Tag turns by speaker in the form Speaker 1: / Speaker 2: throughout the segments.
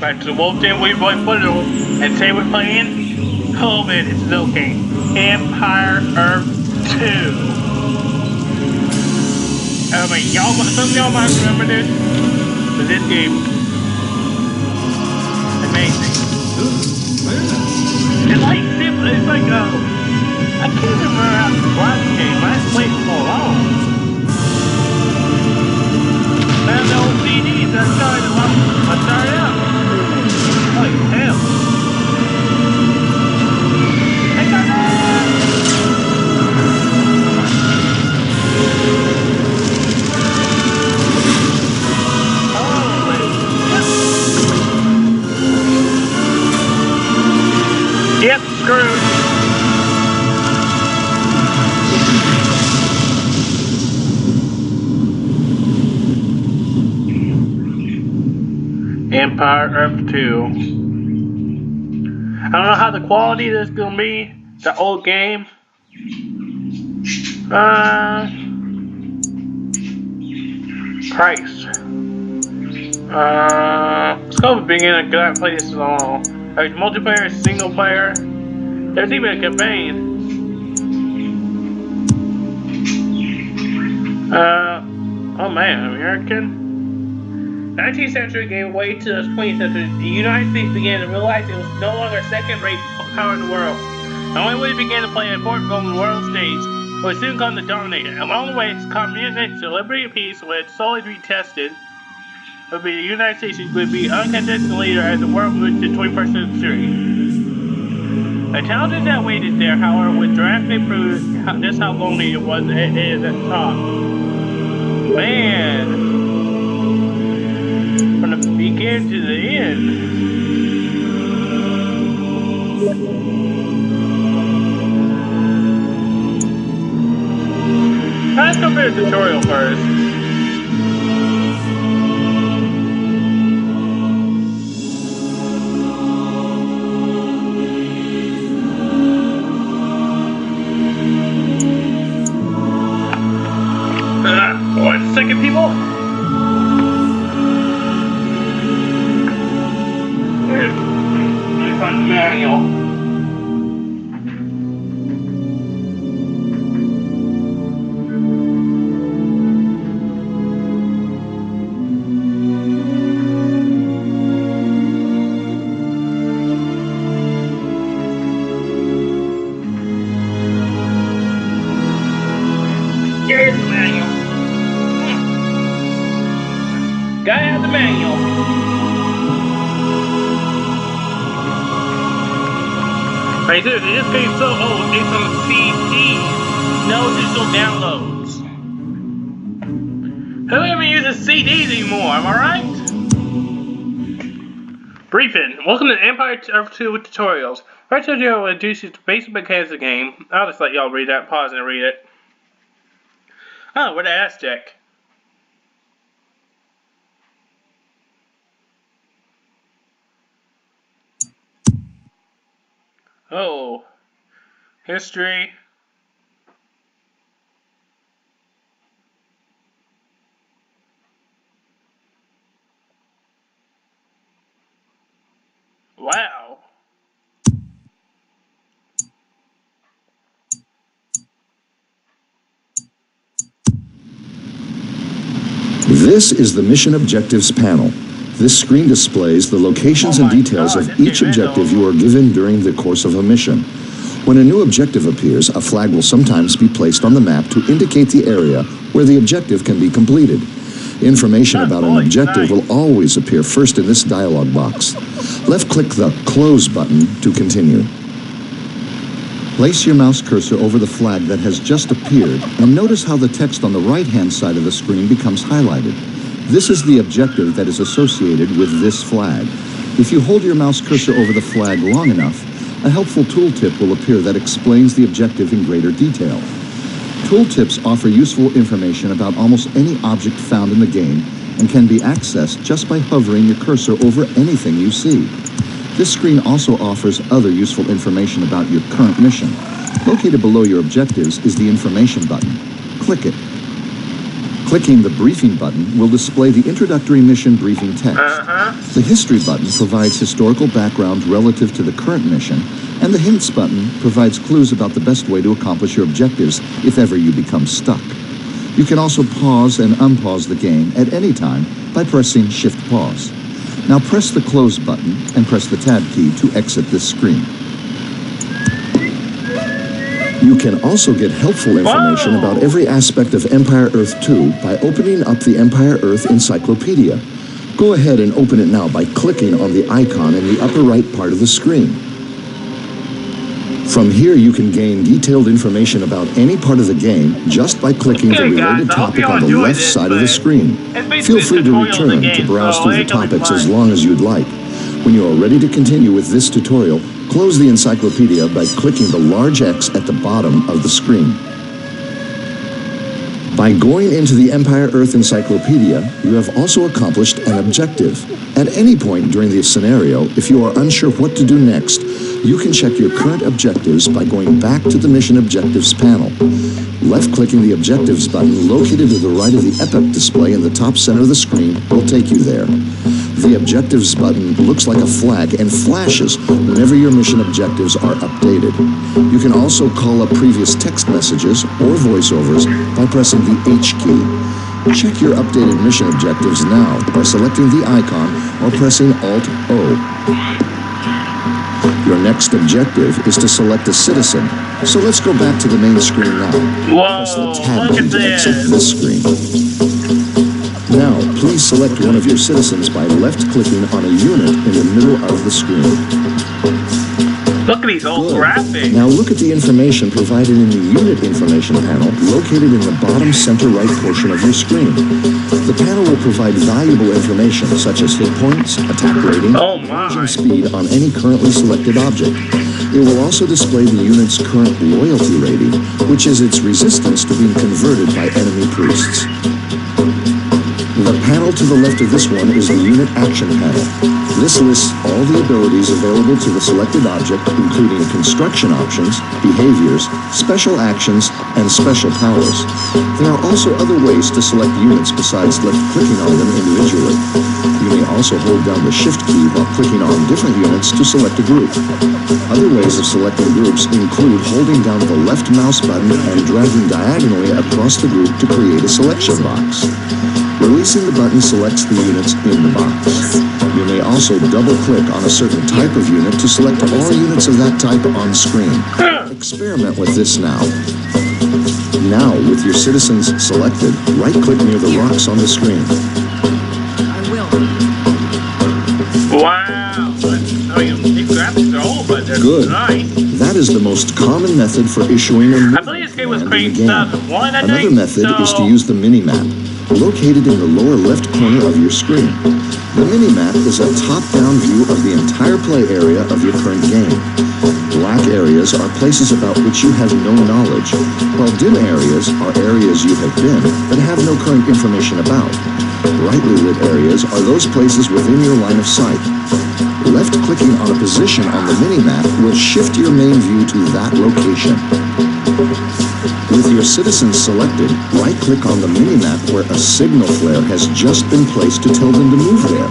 Speaker 1: back to the Wolf Den we play football, and today we're playing COVID. This is okay. Empire Earth 2. I mean, some of y'all might remember this, but this game, amazing. It's like I can't remember how to play the game. I haven't played it for long. Man, the old CDs, I started up. Holy hell. Hey, holy. Yep, screwed. Empire Earth 2. I don't know how the quality this is gonna be. The old game. Price. Let's go with the beginning. I haven't played this so long. There's multiplayer, single player. There's even a campaign. Oh man, American. 19th century gave way to the 20th century. The United States began to realize it was no longer second-rate power in the world. The only way to begin to play an important role in the world stage would soon come to dominate it. Along the way, its commitment to liberty and peace would slowly be tested. Would be the United States would be uncontested leader as the world moved to the 21st century. The challenges that waited there, however, would drastically prove just how lonely it is at the top. Man. From the beginning to the end. Let's go through the tutorial first. One second, people. Manual. Here's the manual. Gotta have the manual. Right, dude, this game's so old, it's on CD. No digital downloads. Who even uses CDs anymore, am I right? Briefing. Welcome to Empire Earth 2 with tutorials. First tutorial will introduce you to basic mechanics of the game. I'll just let y'all read that, pause and read it. Oh, where'd the Aztec? Oh, history. Wow.
Speaker 2: This is the Mission Objectives panel. This screen displays the locations and details of each objective you are given during the course of a mission. When a new objective appears, a flag will sometimes be placed on the map to indicate the area where the objective can be completed. Information about an objective will always appear first in this dialog box. Left-click the Close button to continue. Place your mouse cursor over the flag that has just appeared and notice how the text on the right-hand side of the screen becomes highlighted. This is the objective that is associated with this flag. If you hold your mouse cursor over the flag long enough, a helpful tooltip will appear that explains the objective in greater detail. Tooltips offer useful information about almost any object found in the game and can be accessed just by hovering your cursor over anything you see. This screen also offers other useful information about your current mission. Located below your objectives is the information button. Click it. Clicking the briefing button will display the introductory mission briefing text. The history button provides historical background relative to the current mission, and the hints button provides clues about the best way to accomplish your objectives if ever you become stuck. You can also pause and unpause the game at any time by pressing Shift Pause. Now press the Close button and press the Tab key to exit this screen. You can also get helpful information about every aspect of Empire Earth 2 by opening up the Empire Earth Encyclopedia. Go ahead and open it now by clicking on the icon in the upper right part of the screen. From here, you can gain detailed information about any part of the game just by clicking the related topic on the left side of the screen. Feel free to return to browse through the topics as long as you'd like. When you are ready to continue with this tutorial, close the encyclopedia by clicking the large X at the bottom of the screen. By going into the Empire Earth Encyclopedia, you have also accomplished an objective. At any point during the scenario, if you are unsure what to do next, you can check your current objectives by going back to the Mission Objectives panel. Left-clicking the Objectives button located to the right of the epoch display in the top center of the screen will take you there. The Objectives button looks like a flag and flashes whenever your mission objectives are updated. You can also call up previous text messages or voiceovers by pressing the H key. Check your updated mission objectives now by selecting the icon or pressing Alt-O. Your next objective is to select a citizen, so let's go back to the main screen now. Press the Tab key to exit this screen. Now, please select one of your citizens by left-clicking on a unit in the middle of the screen.
Speaker 1: Look at these old graphics.
Speaker 2: Now look at the information provided in the Unit Information panel located in the bottom center right portion of your screen. The panel will provide valuable information such as hit points, attack rating, and engine speed on any currently selected object. It will also display the unit's current loyalty rating, which is its resistance to being converted by enemy priests. The panel to the left of this one is the Unit Action panel. This lists all the abilities available to the selected object, including construction options, behaviors, special actions, and special powers. There are also other ways to select units besides left-clicking on them individually. You may also hold down the Shift key while clicking on different units to select a group. Other ways of selecting groups include holding down the left mouse button and dragging diagonally across the group to create a selection box. Releasing the button selects the units in the box. You may also double-click on a certain type of unit to select all units of that type on screen. Experiment with this now. Now, with your citizens selected, right-click near the rocks on the screen.
Speaker 3: I will.
Speaker 1: Wow! I mean, these graphics are old, but they're
Speaker 2: Good.
Speaker 1: nice.
Speaker 2: That is the most common method for issuing a
Speaker 1: I believe this game was
Speaker 2: command in
Speaker 1: created
Speaker 2: the
Speaker 1: in
Speaker 2: game.
Speaker 1: 2001, I
Speaker 2: Another
Speaker 1: think.
Speaker 2: method is to use the mini-map, located in the lower left corner of your screen. The mini-map is a top-down view of the entire play area of your current game. Black areas are places about which you have no knowledge, while dim areas are areas you have been but have no current information about. Brightly lit areas are those places within your line of sight. Left-clicking on a position on the mini-map will shift your main view to that location. With your citizens selected, right-click on the mini-map where a signal flare has just been placed to tell them to move there.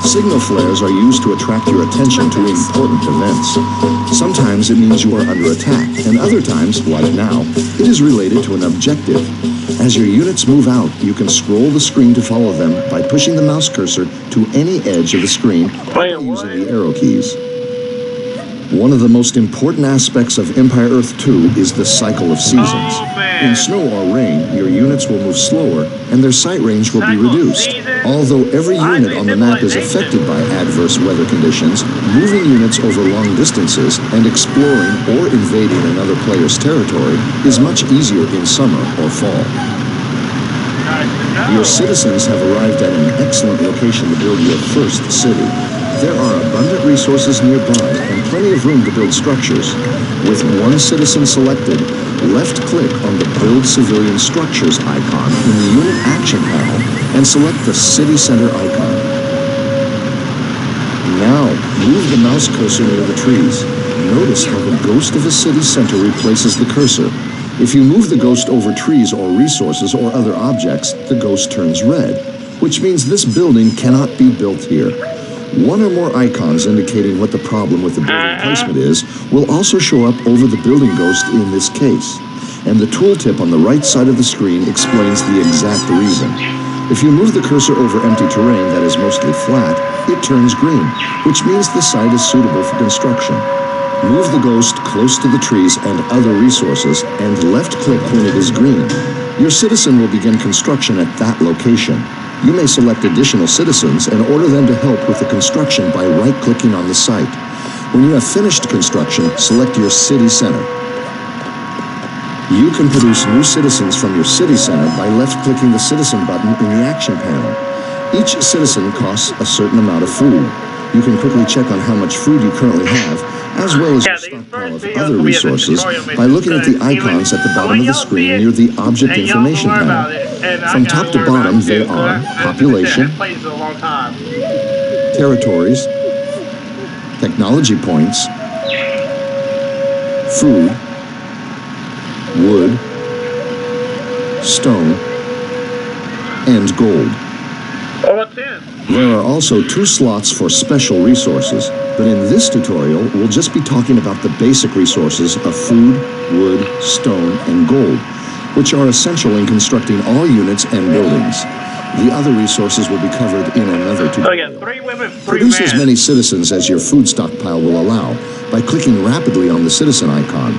Speaker 2: Signal flares are used to attract your attention to important events. Sometimes it means you are under attack, and other times, like now, it is related to an objective. As your units move out, you can scroll the screen to follow them by pushing the mouse cursor to any edge of the screen by using the arrow keys. One of the most important aspects of Empire Earth 2 is the cycle of seasons. In snow or rain, your units will move slower and their sight range will be reduced. Although every unit on the map is affected by adverse weather conditions, moving units over long distances and exploring or invading another player's territory is much easier in summer or fall. Your citizens have arrived at an excellent location to build your first city. There are abundant resources nearby and plenty of room to build structures. With one citizen selected, left-click on the Build Civilian Structures icon in the Unit Action panel and select the City Center icon. Now, move the mouse cursor near the trees. Notice how the ghost of a city center replaces the cursor. If you move the ghost over trees or resources or other objects, the ghost turns red, which means this building cannot be built here. One or more icons indicating what the problem with the building placement is will also show up over the building ghost in this case. And the tooltip on the right side of the screen explains the exact reason. If you move the cursor over empty terrain that is mostly flat, it turns green, which means the site is suitable for construction. Move the ghost close to the trees and other resources, and left-click when it is green. Your citizen will begin construction at that location. You may select additional citizens and order them to help with the construction by right-clicking on the site. When you have finished construction, select your city center. You can produce new citizens from your city center by left-clicking the citizen button in the action panel. Each citizen costs a certain amount of food. You can quickly check on how much food you currently have, as well as your stockpile of other resources by looking at the icons at the bottom of the screen near the object information panel. From top to bottom, they are population, territories, technology points, food, wood, stone, and gold. There are also 2 slots for special resources, but in this tutorial, we'll just be talking about the basic resources of food, wood, stone, and gold, which are essential in constructing all units and buildings. The other resources will be covered in another tutorial. Produce as many citizens as your food stockpile will allow by clicking rapidly on the citizen icon.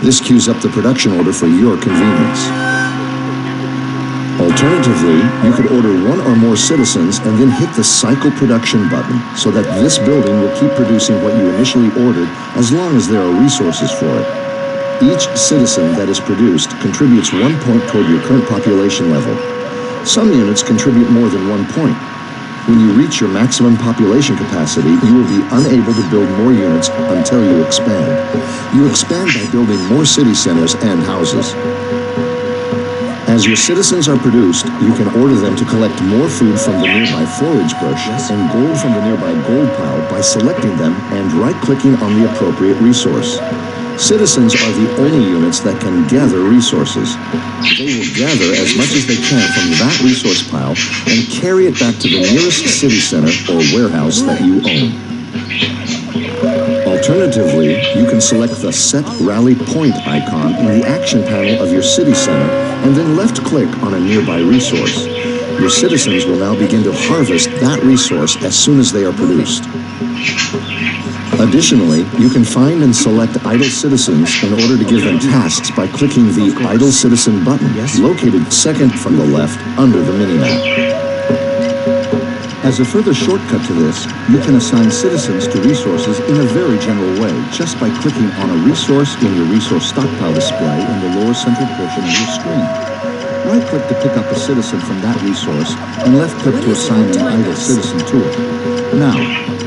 Speaker 2: This queues up the production order for your convenience. Alternatively, you could order 1 or more citizens and then hit the cycle production button so that this building will keep producing what you initially ordered as long as there are resources for it. Each citizen that is produced contributes 1 point toward your current population level. Some units contribute more than 1 point. When you reach your maximum population capacity, you will be unable to build more units until you expand. You expand by building more city centers and houses. As your citizens are produced, you can order them to collect more food from the nearby forage bush and gold from the nearby gold pile by selecting them and right-clicking on the appropriate resource. Citizens are the only units that can gather resources. They will gather as much as they can from that resource pile and carry it back to the nearest city center or warehouse that you own. Alternatively, you can select the Set Rally Point icon in the action panel of your city center and then left-click on a nearby resource. Your citizens will now begin to harvest that resource as soon as they are produced. Additionally, you can find and select idle citizens in order to give them tasks by clicking the Idle Citizen button, located second from the left under the minimap. As a further shortcut to this, you can assign citizens to resources in a very general way, just by clicking on a resource in your resource stockpile display in the lower central portion of your screen. Right-click to pick up a citizen from that resource, and left-click to assign an idle citizen to it. Now,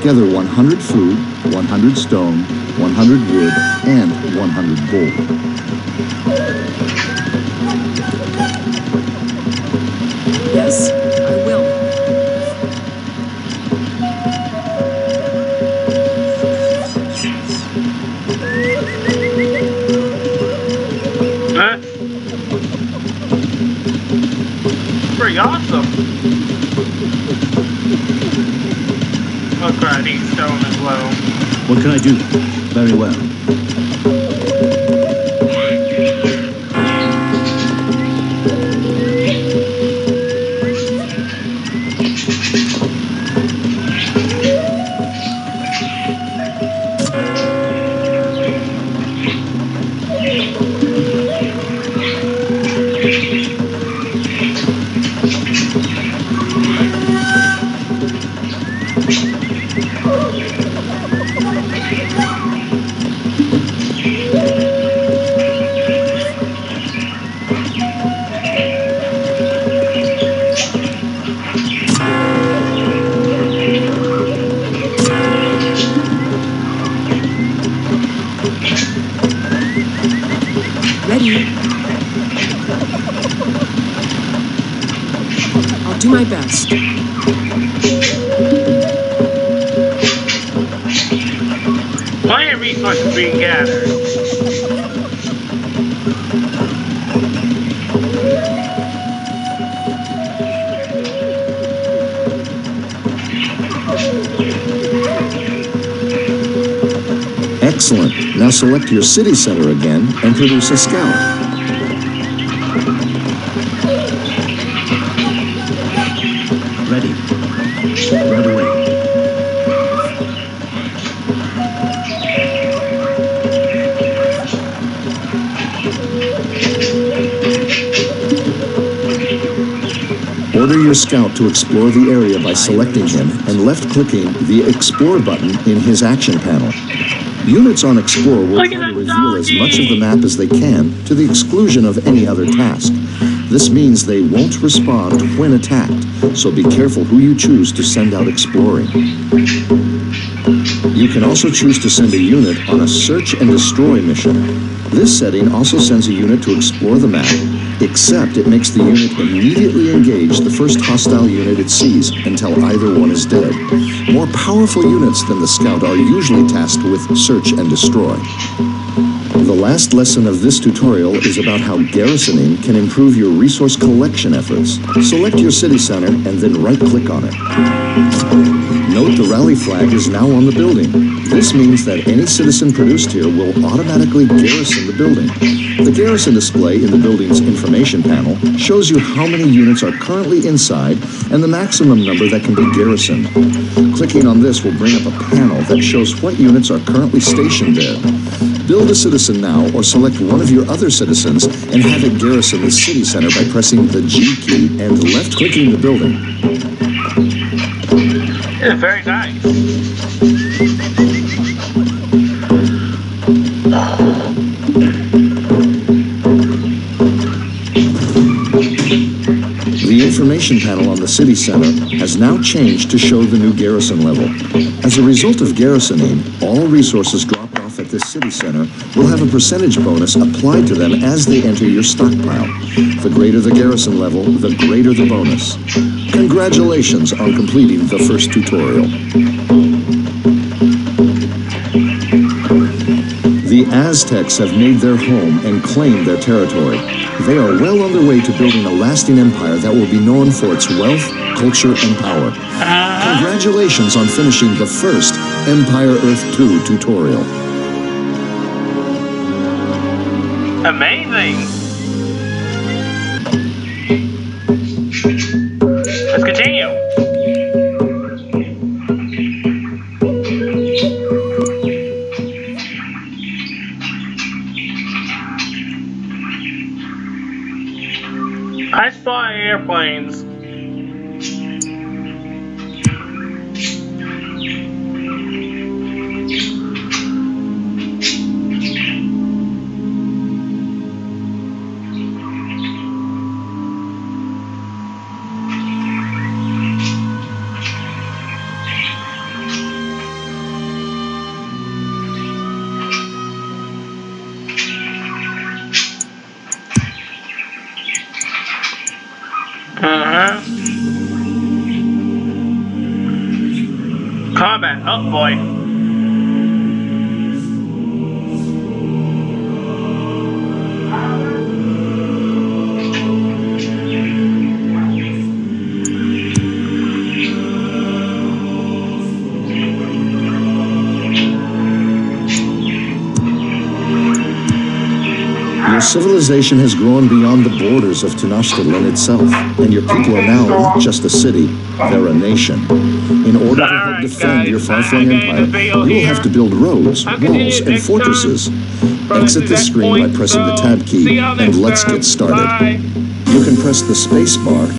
Speaker 2: gather 100 food, 100 stone, 100 wood, and 100 gold.
Speaker 3: Yes, I will.
Speaker 1: Pretty awesome. Oh crap, I need stone as well.
Speaker 4: What can I do? Very well.
Speaker 3: Ready. I'll do my best.
Speaker 1: Plenty of resources being gathered.
Speaker 2: Excellent. Now select your city center again and produce a scout.
Speaker 4: Ready. Right away.
Speaker 2: Order your scout to explore the area by selecting him and left-clicking the Explore button in his action panel. Units on Explore will try to reveal as much of the map as they can to the exclusion of any other task. This means they won't respond when attacked, so be careful who you choose to send out exploring. You can also choose to send a unit on a search and destroy mission. This setting also sends a unit to explore the map, except it makes the unit immediately engage the first hostile unit it sees until either one is dead. More powerful units than the scout are usually tasked with search and destroy. The last lesson of this tutorial is about how garrisoning can improve your resource collection efforts. Select your city center and then right-click on it. Note the rally flag is now on the building. This means that any citizen produced here will automatically garrison the building. The garrison display in the building's information panel shows you how many units are currently inside and the maximum number that can be garrisoned. Clicking on this will bring up a panel that shows what units are currently stationed there. Build a citizen now or select one of your other citizens and have it garrison the city center by pressing the G key and left-clicking the building.
Speaker 1: It's very nice.
Speaker 2: The information panel on the city center has now changed to show the new garrison level. As a result of garrisoning, all resources dropped off at this city center will have a percentage bonus applied to them as they enter your stockpile. The greater the garrison level, the greater the bonus. Congratulations on completing the first tutorial. The Aztecs have made their home and claimed their territory. They are well on their way to building a lasting empire that will be known for its wealth, culture, and power. Congratulations on finishing the first Empire Earth 2 tutorial.
Speaker 1: Amazing! Let's continue. I spy airplanes. Combat, oh boy.
Speaker 2: Your civilization has grown beyond the borders of Tenochtitlan itself, and your people are now not just a city, they're a nation. In order to help defend your far-flung empire, you will have to build roads, walls, and fortresses. Exit the screen by pressing the Tab key, and let's get started. You can press the space bar